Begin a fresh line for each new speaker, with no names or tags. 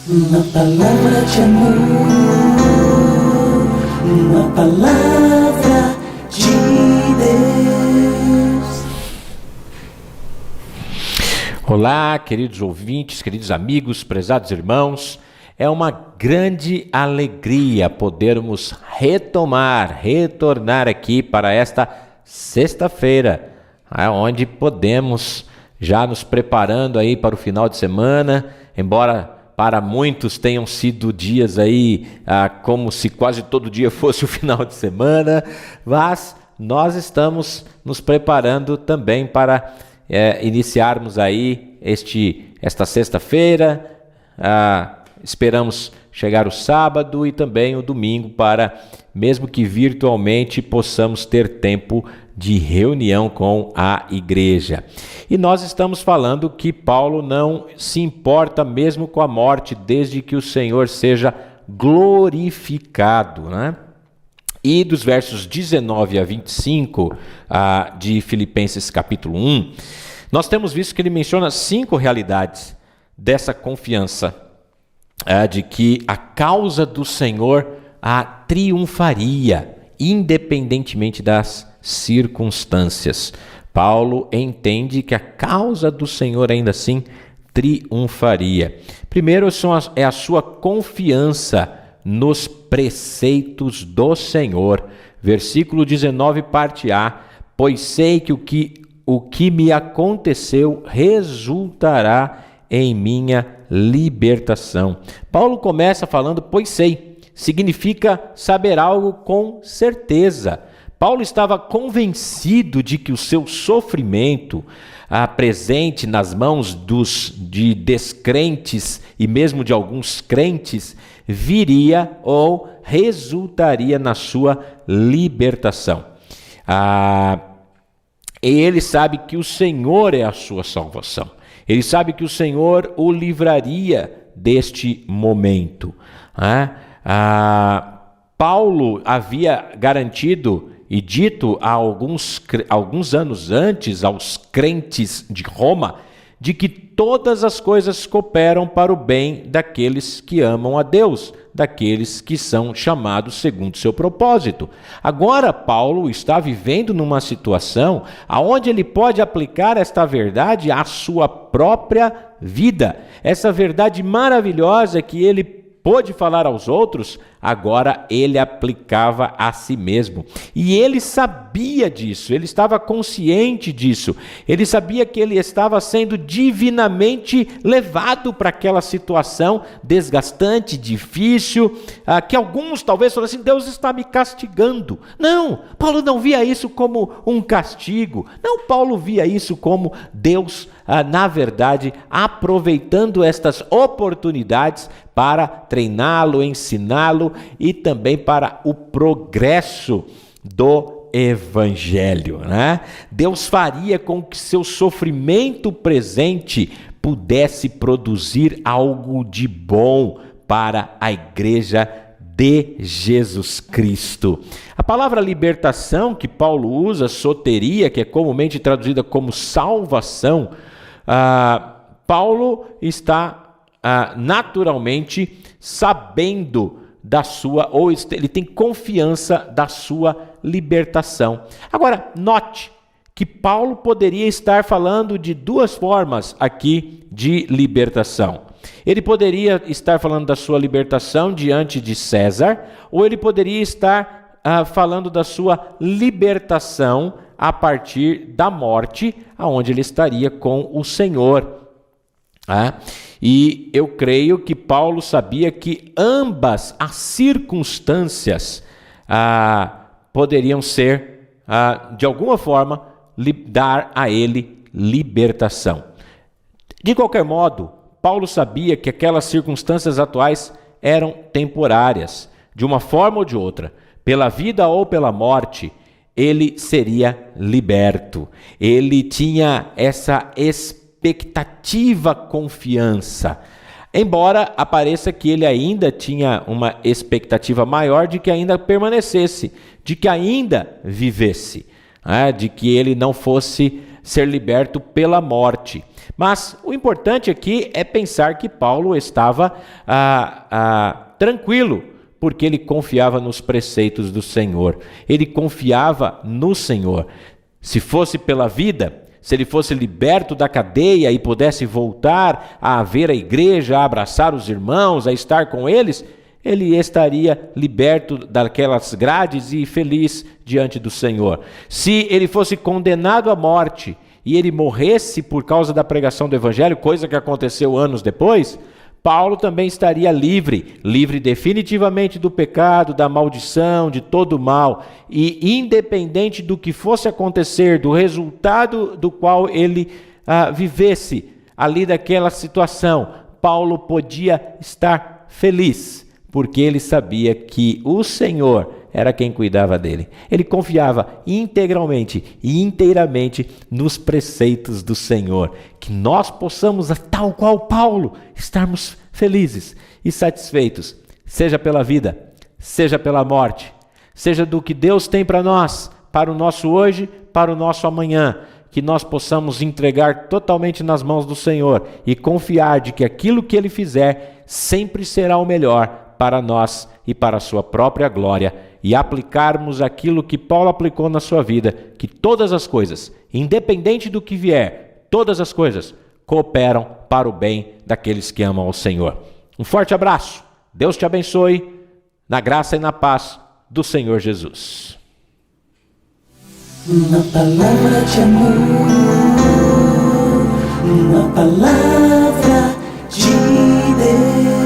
Uma palavra de amor, uma palavra de Deus.
Olá, queridos ouvintes, queridos amigos, prezados irmãos. É uma grande alegria podermos retornar aqui para esta sexta-feira, onde podemos já nos preparando aí para o final de semana, embora para muitos tenham sido dias aí como se quase todo dia fosse o final de semana, mas nós estamos nos preparando também para iniciarmos aí esta sexta-feira. Esperamos chegar o sábado e também o domingo para, mesmo que virtualmente, possamos ter tempo de reunião com a igreja. E nós estamos falando que Paulo não se importa mesmo com a morte, desde que o Senhor seja glorificado, né? E dos versos 19 a 25 de Filipenses capítulo 1, nós temos visto que ele menciona 5 realidades dessa confiança, de que a causa do Senhor triunfaria, independentemente das circunstâncias. Paulo entende que a causa do Senhor ainda assim triunfaria. Primeiro é a sua confiança nos preceitos do Senhor. Versículo 19, parte A: pois sei que o que me aconteceu resultará em minha libertação. Paulo começa falando pois sei, significa saber algo com certeza. Paulo estava convencido de que o seu sofrimento presente nas mãos de descrentes e mesmo de alguns crentes viria ou resultaria na sua libertação. E ele sabe que o Senhor é a sua salvação. Ele sabe que o Senhor o livraria deste momento. Paulo havia garantido e dito há alguns anos antes aos crentes de Roma de que todas as coisas cooperam para o bem daqueles que amam a Deus, daqueles que são chamados segundo seu propósito. Agora Paulo está vivendo numa situação onde ele pode aplicar esta verdade à sua própria vida. Essa verdade maravilhosa que ele pôde falar aos outros, agora ele aplicava a si mesmo. E ele sabia disso, ele estava consciente disso. Ele sabia que ele estava sendo divinamente levado para aquela situação desgastante, difícil, que alguns talvez falassem assim: Deus está me castigando. Não, Paulo não via isso como um castigo. Não, Paulo via isso como Deus, na verdade, aproveitando estas oportunidades para treiná-lo, ensiná-lo e também para o progresso do Evangelho, né? Deus faria com que seu sofrimento presente pudesse produzir algo de bom para a igreja de Jesus Cristo. A palavra libertação que Paulo usa, soteria, que é comumente traduzida como salvação, Paulo está naturalmente sabendo da sua, ou ele tem confiança da sua libertação. Agora, note que Paulo poderia estar falando de duas formas aqui de libertação. Ele poderia estar falando da sua libertação diante de César, ou ele poderia estar falando da sua libertação a partir da morte, aonde ele estaria com o Senhor. E eu creio que Paulo sabia que ambas as circunstâncias poderiam ser, de alguma forma, dar a ele libertação. De qualquer modo, Paulo sabia que aquelas circunstâncias atuais eram temporárias. De uma forma ou de outra, pela vida ou pela morte, ele seria liberto. Ele tinha essa expectativa, confiança. Embora apareça que ele ainda tinha uma expectativa maior de que ainda permanecesse, de que ainda vivesse, de que ele não fosse ser liberto pela morte. Mas o importante aqui é pensar que Paulo estava tranquilo, porque ele confiava nos preceitos do Senhor. Ele confiava no Senhor. Se fosse pela vida, se ele fosse liberto da cadeia e pudesse voltar a ver a igreja, a abraçar os irmãos, a estar com eles, ele estaria liberto daquelas grades e feliz diante do Senhor. Se ele fosse condenado à morte e ele morresse por causa da pregação do Evangelho, coisa que aconteceu anos depois, Paulo também estaria livre definitivamente do pecado, da maldição, de todo o mal, e independente do que fosse acontecer, do resultado do qual ele vivesse ali daquela situação, Paulo podia estar feliz, porque ele sabia que o Senhor era quem cuidava dele. Ele confiava integralmente e inteiramente nos preceitos do Senhor. Que nós possamos, tal qual Paulo, estarmos felizes e satisfeitos, seja pela vida, seja pela morte, seja do que Deus tem para nós, para o nosso hoje, para o nosso amanhã. Que nós possamos entregar totalmente nas mãos do Senhor e confiar de que aquilo que Ele fizer sempre será o melhor para nós e para a sua própria glória, e aplicarmos aquilo que Paulo aplicou na sua vida, que todas as coisas, independente do que vier, todas as coisas cooperam para o bem daqueles que amam ao Senhor. Um forte abraço, Deus te abençoe, na graça e na paz do Senhor Jesus.
Uma palavra de amor, uma palavra de Deus.